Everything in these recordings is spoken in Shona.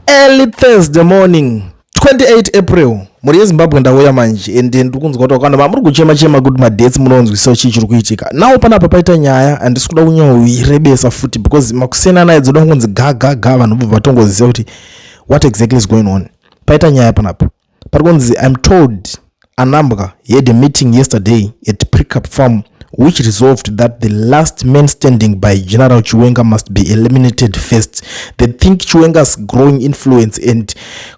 Early Thursday morning 28 April muri yeZimbabwe ndauya manje ende ndikunzwa kuti wakanda muri kuchema kuti madetsi munonzwisa chiri kuitika nawo panapa paita nyaya andisi kuda kunyoirebesa futi because makusena naye dzoda kunzi gaga vanhu bva vatongoziva kuti what exactly is going on. Paita nyaya panapa parikunzi I'm told Anambra had a meeting yesterday at Pickup Farm which resolved that the last man standing by General Chiwenga must be eliminated first. They think Chiwenga's growing influence and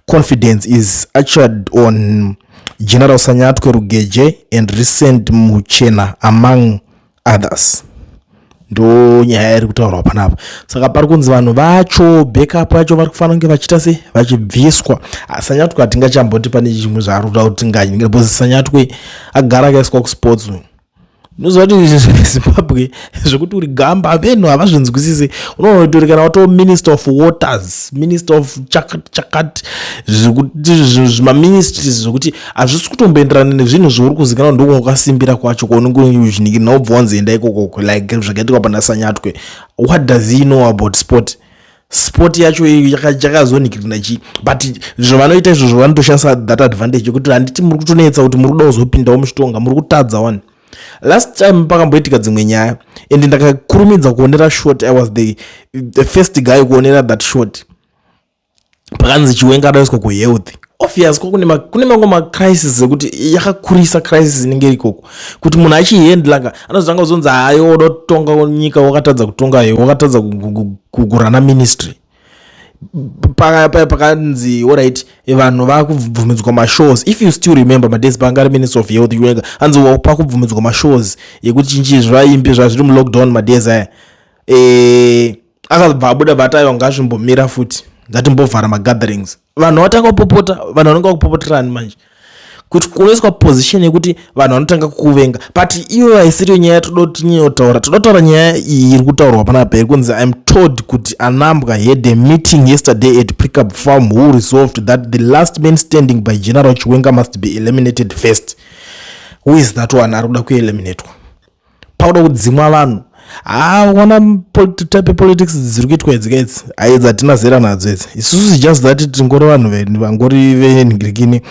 confidence is ushered on General Sanyatwe Rugeje and recent Muchena among others. Ndo nyaya iri kutaurwa panapa. Saka pari kunzi vanhu vacho backup yacho vari kufanira kunge vachita sei vachibviswa. Sanyatwe hatingachamboti pane chimwe zvaari kuda kuti nganyingire because Sanyatwe agara akaiswa kusports. Nozoti Zimbabwe zvokuti uri gamba venhu havazvinzwisisi. Unoona kuti uri kana wato minister of waters, minister of chakati zvokuti zvimaministries zvokuti hazvisi kutomboenderana nezvinhu zvauri kuzikanwa ndiko kwakasimbira kwacho kwaunenge uzvinikiri naubva wanzoenda ikoko like zvakaitika pana Sanyatwe. What does he know about sport? Sport yacho yakazonikirina chi but zvavanoita izvozvo vanotoshandisa that advantage yekuti handiti muri kutonetsa kuti muri kuda kuzopindawo muchitonga muri kutadza one. Last time pakamboitika dzimwe nyaya and ndakakurumidza kuonera short. I was the first guy kuonera that short. Pakanzi Chiwenga adaiswa kuhealth. Obvious kune mamwe macrisis ekuti yakakurisa crisis inenge irikoko kuti munhu achihandlanga anozotanga kuzonzi hayo oda kutonga nyika wakatadza kutonga wakatadza kurana ministry. Pakanzi alright vanhu vakubvumidzwa mashows. If you still remember madesi pangari minister of health Chiwenga anzi pakubvumidzwa mashows yekuti chinji zvaimbi zvazviri mulockdown madesi aya akabva abuda batayo ngazvimbomira futi ngatimbovhara magatherings. Vanhu vatanga kupopota, vanhu vanonga kupopoterani manje kuti kunoiswa position yekuti vanhu vanotanga kukuvenga but iyo haisiri nyaya todotaura nyaya iyi iri kutaurwa panapa iri kunzi I'm told kuti Anambra had a meeting yesterday at Pickup Farm who resolved that the last man standing by General Chiwenga must be eliminated first. Who is that one ari kuda kueliminatwa? Pauda kudzimwa vanhu wana type politics dziri kuitwa idzi aidza tina zera nadzo idzi isusu just that tingori vanhu vangori venhingirikini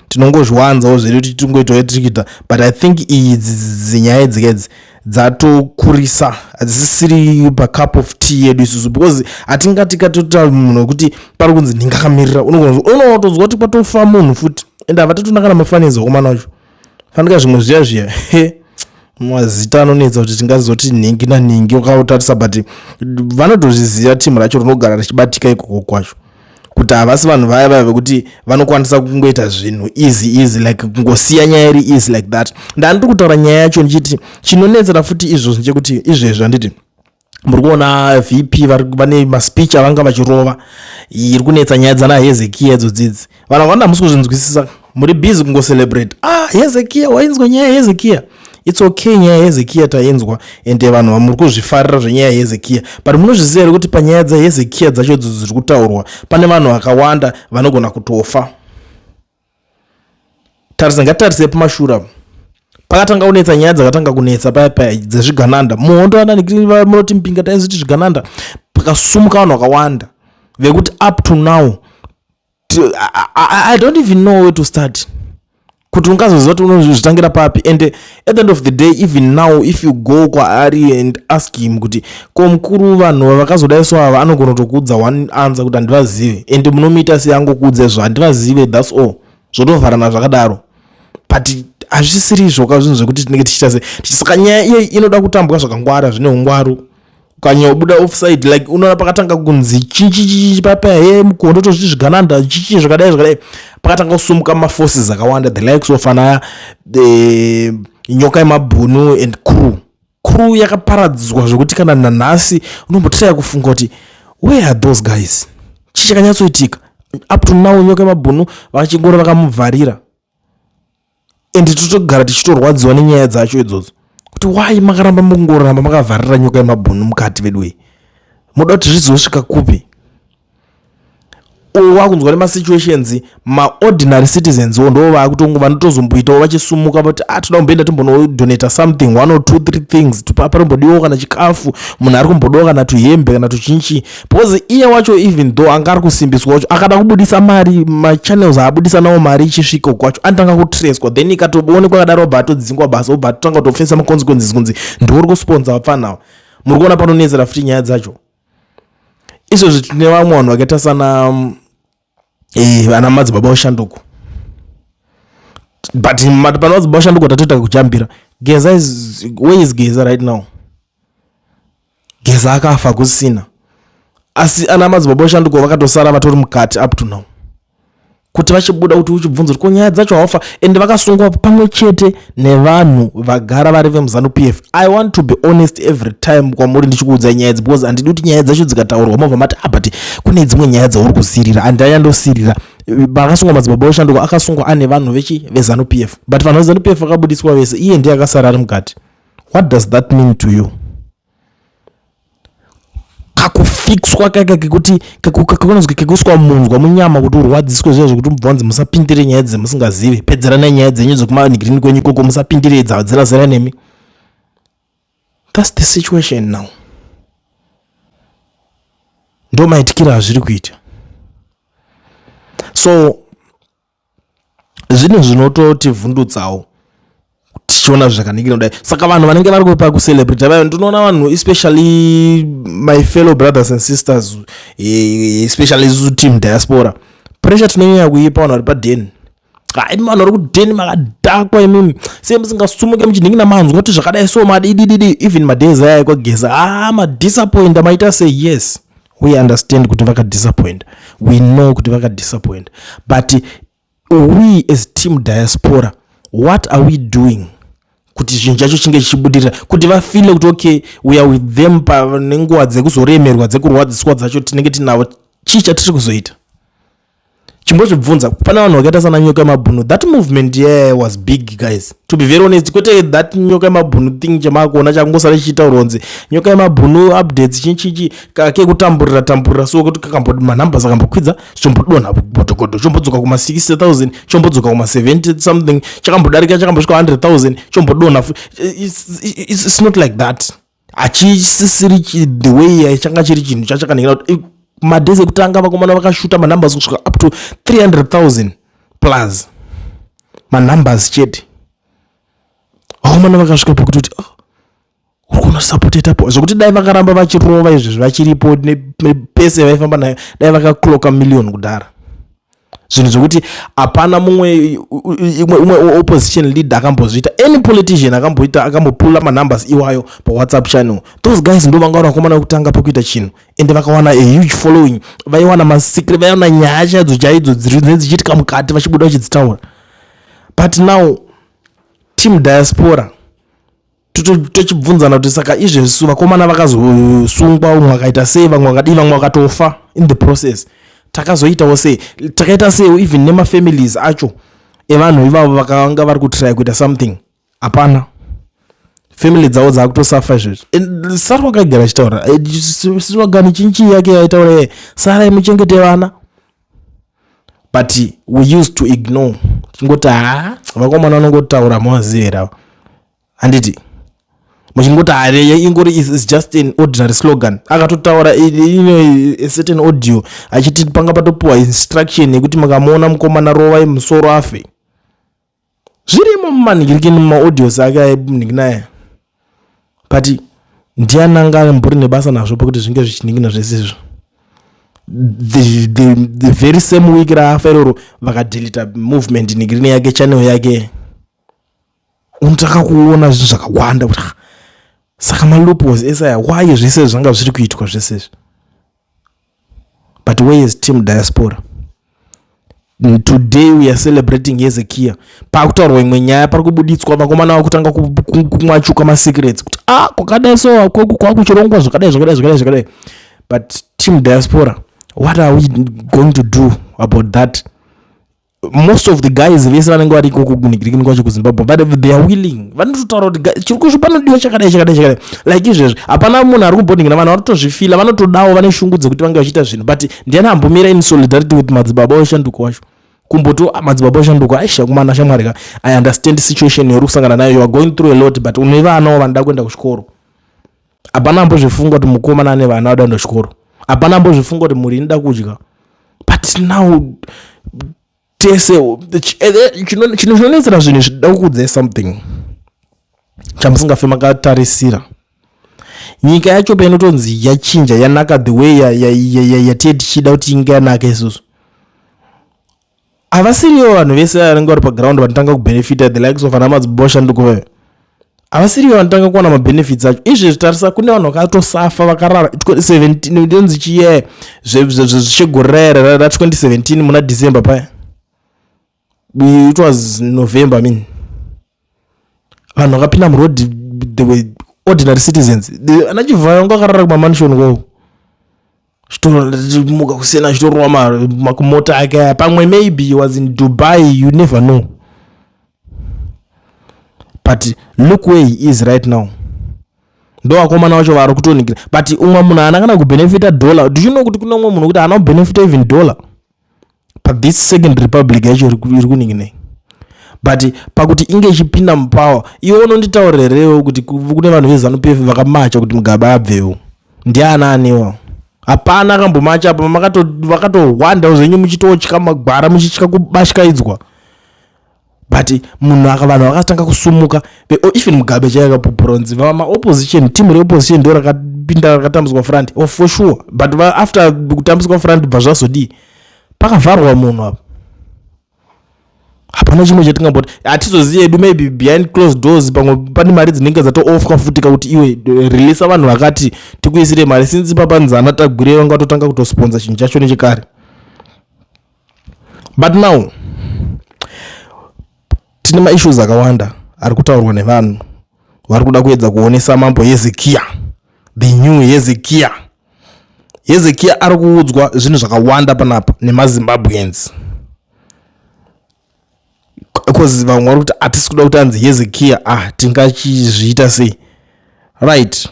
tinongozviwanzawo zviri kuti tingoitawo tirikuita but I think idzi nyaya idzi dzatokurisa hadzisiri pacup of tea yedu isusu because hatingatikatota munhu wekuti pari kunzi ndingakamirira unotozwa kuti kwatofa munhu futi ende havatotona kana mafanidzo komana wacho fanika zvimwe zviya mazita anonetsa kuti tingazoti nhingi naningi wakautarisa but vanotozviziva timu racho rinogara richibatika ikoko kwacho kuti havasi vanhu vaya vekuti vanokwanisa kungoita zvinhu easy like kungosiya nyaya iri easy like that. Ndandiri kutaura nyaya yacho ndichiti chinonetsera futi izvozvo ndechekuti izvezvo handiti muri kuona VP vane maspeech avanga vachirova iri kunetsa nyaya dzana Hezekia idzodzidzi vanhu vanda hamusi kuzvinzwisisa muri busy kungocelebrate Hezekia wainzwa nyaya Hezekia. It's okay nyaya Hezekia tainzwa ende vanhu vamuri kuzvifarira zvenyaya Hezekia but munozviziva here kuti panyaya dzaHezekia dzacho dziri kutaurwa pane vanhu vakawanda vanogona kutofa. Ngatarise pamashure pakatanga kunetsa nyaya dzakatanga kunetsa paya dzezvigananda muhondo munoti mpinga taiziti zvigananda pakasumuka vanhu vakawanda vekuti up to now I don't even know where to start kuti ungazoziva kuti unozvitangira papi and at the end of the day even now if you go kwaari and ask him kuti ko mukuru vanhu vakazodaiswa ava anogona kutokudza one answer kuti handivazive and munomuita seyangokuudza izvo handivazive that's all zvotovharana zvakadaro but hazvisiri izvoka zvinhu zvekuti tinenge tichita se saka nyaya iye inoda kutambwa zvakangwara zvine ungwaru ukanyobuda offside like unoona pakatanga kunzi chichi papaya mukondo tozviti zvigananda chichi zvakadai pakatanga kusumuka maforces akawanda the likes of the nyoka yemabhunu and crew yakaparadzwa zvokuti kana nanhasi unombotiraya kufunga kuti where are those guys chichi chakanyatsoitika up to now nyoka yemabhunu vachingora vakamuvharira and totogara tichitorwadziwa nenyaya dzacho idzodzo kuti why makaramba mungoramba makavharira nyoka yemabhunu mukati vedwe muda kuti zvizosvika kupi. wakunzwa nema situations ma ordinary citizens ndo vakutongo vanotozomboitawo vachisumuka vati toda kumboenda timbonodonata something 1 or 2 3 things parombodiwa kana chikafu munhu ari kumbodiwa kana tuhembe kana tuchinchi because iye wacho even though anga ari kusimbiswa wacho akada kubudisa mari machannels aabudisa nawo mari ichisvika kwacho anotanga kutracwa then ikatoonekwa kadaro obva atodzingwa basa obva atotanga kutofesa maconsequences kunzi ndiuri kusponsa vapfanawo. Muri kuona panonetsera futi nyaya dzacho izvozvi. Tine vamwe vanhu vakaita sana vana madzibaba oshanduko, but pana madzibaba oshanduko tatoita kujambira. Geza where is Geza right now? Geza akafa kusina, asi ana madzibaba oshanduko vakatosara vatori mukati up to now, kuti vachibuda kuti uchibvunza kuti nyaya dzacho hawafa ende vakasungwa pamwe chete nevanhu vagara vari vemuZANU PF. I want to be honest every time kwamuri ndichikuudza nyaya idzi because handidi kuti nyaya dzacho dzikataurwa mobva mati but kune dzimwe nyaya dzauri kusirira andayandosirira. Vakasungwa madzibaba oshanduko akasungwa ane vanhu veZANU PF, but vanhu veZANU PF vakabudiswa vese, iye ndiye akasara ari mukati. What does that mean to you? Kakufixwa kaka kekuti kakonozwe kekuswa munzwa munyama kuti urwadziswe zvezvo kuti mubvonze musapindire nyaya dzemusingazivi, pedzerana nyaya dzenyu dzekumanigrini kwenyu koko musapindire dzadzira zera nemi. That's the situation now. Ndo maitikira azviri kuita. So zvinhu zvinototivhundutsawo tichiona zvakaningirwa kudai. Saka vanhu vanenge vari kupa kucelebrate vayo, ndinoona vanhu especially my fellow brothers and sisters, especially team diaspora, pressure tinonyanya kuipa vanhu vari padeni. Vanhu vari kudeni makadhakwa imimi sei musingasumuke muchiningina manzwa kuti zvakadai so madidididi. Even madays aya kwageza madisappoint maita say yes we understand kuti vakadisappoint, we know kuti vakadisappoint, but we as team diaspora what are we doing kuti zvinhu chacho chinge chichibudirira, kuti vafile kuti okay we are with them panenguva dzekuzoremerwa dzekurwadziswa dzacho tinenge tinavo. Chii chatiri kuzoita? Chimbozvibvunza pana vanhu vakaita sana nyoka yemabhunu. That movement was big guys, to be very honest. Kwete that nyoka yemabhunu thing chamakuona changosara chichitaurwa kunzi nyoka yemabhunu updates chinchichi kake kutamburira so kuti kakambodi manumbers akambokwidza chombodonha botokodo chombodzoka kuma 60,000 chombodzoka kuma 70 something chakambodarika chakambosvika 100,000 chombodonha. It's not like that. Achisisiri the way changa chiri chinhu chachakaningira kuti madezi kutanga vakomana vakashuta manumbers kusvika up to 300,000 plus manumbers chete. Vakomana vakasvika pakuti uri kunosapoteta po zvokuti dai vakaramba vachirova izvezvi vachiripo nepese vaifamba nayo dai vakakloka million kudhara. Zvinhu zvokuti hapana mumwe opposition leader akambozviita, any politician akambopula manumbers iwayo paWhatsApp channel. Those guys ndo vanga vakomana kutanga pakuita chinhu ende vakawana a huge following, vaiwana masikre, vaiwana nyaya chadzo chaidzo dzichiitika mukati vachibuda vachidzitaura. But now team diaspora tochibvunzana kuti saka izvezvi vakomana vakazosungwa, umwe akaita sei, vamwe vakadii, vamwe vakatofa in the process. Takazoitawo sei? Takaita sei even nemafamilies acho evanhu ivavo vakanga vari kutry kuita something? Hapana, family dzavo dzakutosafa izvezvi. Sara wakagara achitaura siwagani chinchi yake aitaura Sara muchengete vana, but we used to ignore. Chingoti vakomana vanongotaura mawazivera handiti muchingoti ingori is just an ordinary slogan. Akatotaura a certain audio achiti panga patopuwa instruction yekuti makamuona mukomana rova musoro afe. Zvirimo mumanhingirikeni mumaaudios ake aininginaya, but ndiananga mburi nebasa nazvo pakuti zvinge zvichiningina zvese izvo. The very same week raafa iroro vakadelita movement ningirine yake channel yake. Unotaka kuona zvinhu zvakawanda kuti saka malopos esaya why zvese zvanga zviri kuitwa zvese. But where is team diaspora? Today we are celebrating Hezekiah. Pakutaurwa imwe nyaya pari kubuditswa vakomana vakutanga kumwachuka masecrets kuti kwakadai so kwakuchirongwa zvakadai. But team diaspora, what are we going to do about that? most of the guys vese vanenge vari ikoko kunigirikini kwacho kuZimbabwe but they are willing vanototaura kuti chiri kusho panodiwa chakadai like izvezvi hapana munhu ari kumboningina vanhu vanotozvifila vanotodawo vane shungu dzekuti vange vachiita zvinhu but ndiani ambomira in solidarity with madzibaba oshanduko wacho kumboto madzibaba oshanduko aisha kumana shamwari ka I understand situation yori kusangana nayo you are going through a lot but une vanawo vanoda kuenda kuchikoro hapana ambozvifunga kuti mukomana ane vana vada kuenda kuchikoro hapana ambozvifunga kuti muri inoda kudya but now tese chinonetsera zvinhu zvida kukudzai something chamusingafe makatarisira nyika yacho painotonzi yachinja yanaka the way yatiye tichida kuti inge yanaka isusu havasiriwo vanhu vese vanenge vari paground vanotanga kubenefita the likes of anamadzibosha ndikuve havasiriwo vanotanga kuwana mabenefits acho izvi zvitarisa kune vanhu vakatosafa vakarara 2017 ndonzi chiye zvechegore ra 2017 muna December paya it was November vanhu vakapinda muroad they were ordinary citizens anachivhayo ngo akarara kumamansion kwavo muka kusena chitorwa makumota ake pamwe maybe he was in Dubai you never know but look where he is right now ndo vakomana vacho vari kutonikira but umwe munhu haana kana kubenefita dollar do you know kuti kuna umwe munhu kuti haana kubenefita even dollar but this second republic yacho iri kuninginai but pakuti inge ichipinda mupower iwe unonditaurerewo kuti kune vanhu veZANU-PF vakamacha kuti Mugabe abvewo ndiana aniwa hapana akambomacha apa vakatohwanda zvenyu muchitotya magwara muchitya kubashikaidzwa but munhu vanhu vakatanga kusumuka even Mugabe chaiye akapoporonzi opposition team reopposition ndo rakapinda rakatambudzwa front for sure but after kutambudzwa front bva zvazodii pakavharwa munhu apa hapana chimwe chatingamboti hatizozivi edu maybe behind closed doors pamwe pane mari dzinenge dzatoofwa futika kuti iwe release vanhu vakati tikuisire mari since papanzana tagwire vanga totanga kutosponsor chinhu chacho nechekare but now tine maissues akawanda ari kutaurwa nevanhu vari kuda kuedza kuonesa mambo Hezekiah the new Hezekiah ari kuudzwa zvinhu zvakawanda panapa nemaZimbabweans because vamwe vari kuti hatisi kuda kuti anzi Hezekiah tingachizviita sei right.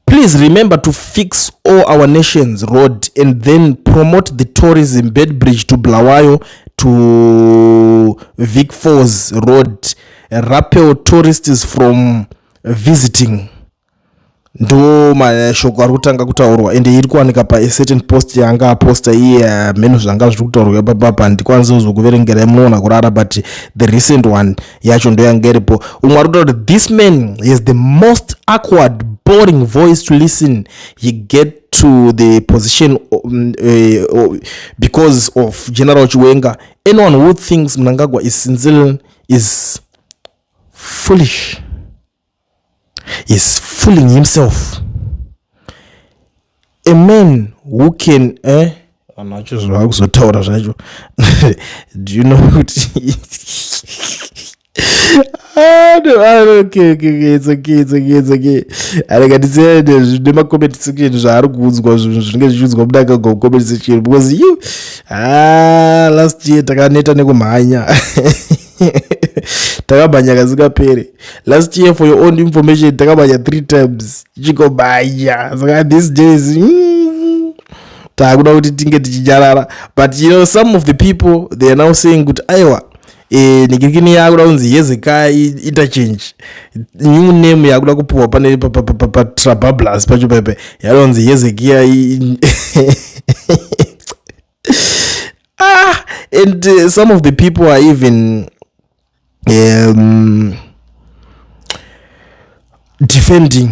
Please remember to fix all our nation's road and then promote the tourism bed bridge to Bulawayo to Vic Falls road, repel tourists from visiting. Ndo mashoko ari kutanga kutaurwa ende iri kuwanika pa a certain post yanga aposta iye menu zvanga zviri kutaurwa papa ndikwanisa kuzokuverengera munoona kurara but the recent one yacho ndo yanga iripo umwe ari kutaura kuti this man is the most awkward boring voice to listen. He get to the position because of General Chiwenga. Anyone who thinks Mnangagwa is sincere is foolish. Is fooling himself. A man who can I'm not just do you know what okay, it's okay. I got to say the comment section zvaari kuudzwa zvinenge zvichiudzwa mudaka go comment section because you last year takaneta nekumhanya takamhanya kasingapere last year for your own information takamhanya 3 times chikobhanya saka these days takuda kuti tinge tichinyarara but you know some of the people they are now saying kuti aiwa nikirikini yakuda kunzi Hezekiah interchange new name yakuda kupuwa pane Trabablas pacho pepe yakunzi Hezekiah and some of the people are even defending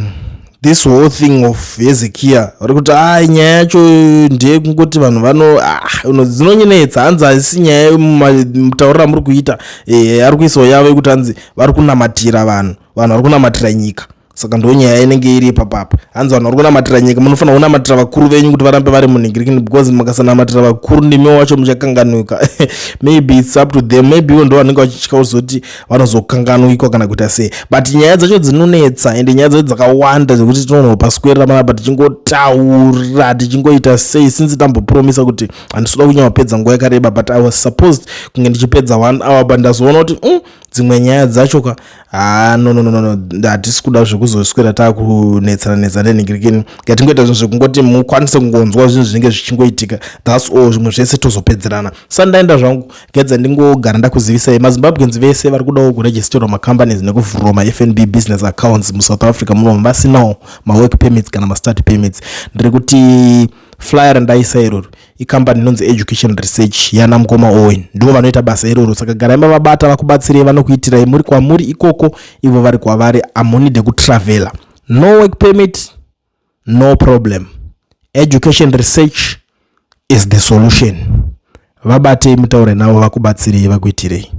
this whole thing of Hezekiah rikuti nyaya yacho ndiye kungoti vanhu vano dzinonyenetsa hanzi asi nyaya mutaurira muri kuita ari kuisawo yavo yekuti hanzi vari kunamatira vanhu vari kunamatira nyika saka ndo nyaya inenge iri ipapapa. Hanzi vanhu vari kunamatira nyika munofanira kunamatira vakuru venyu kuti varambe vari munhingirikini, because makasanamatira vakuru ndimi wacho muchakanganuka. Maybe it's up to them, maybe ivo ndo vanenge vachitya kuzoti vanozokanganukwa kana kuita sei, but nyaya dzacho dzinonetsa ende nyaya dzacho dzakawanda dzekuti tinoona paswera panapa tichingotaura tichingoita sei, since tambopromisa kuti handisuda kunyanya pedza nguva yakareba, but I was supposed kunge ndichipedza 1 hour, but ndazoona kuti dzimwe nyaya dzacho ka no hatisi kuda zvekuzoswera takunetsana nenhingirikini, ngatingoita zvinhu zvekungoti mukwanise kungonzwa zvinhu zvinenge zvichingoitika, that's all, zvimwe zvese tozopedzerana. Saka ndaenda zvangu ngedza ndingogara ndakuzivisai maZimbabweans vese vari kudawo kuregisterwa macompanies nekuvhurwa maFNB business accounts muSouth Africa muno vasinawo mawork permits kana mastart permits. Ndiri kuti flyer ndaisa iroro ikambani inonzi Education Research yana Mukoma Owen, ndivo vanoita basa iroro. Saka garai mavabata vakubatsirei, vanokuitirai muri kwamuri ikoko, ivo vari kwavari, amunide kutravela. No work permit, no problem. Education Research is the solution. Vabatei mutaure navo vakubatsirei vakuitirei.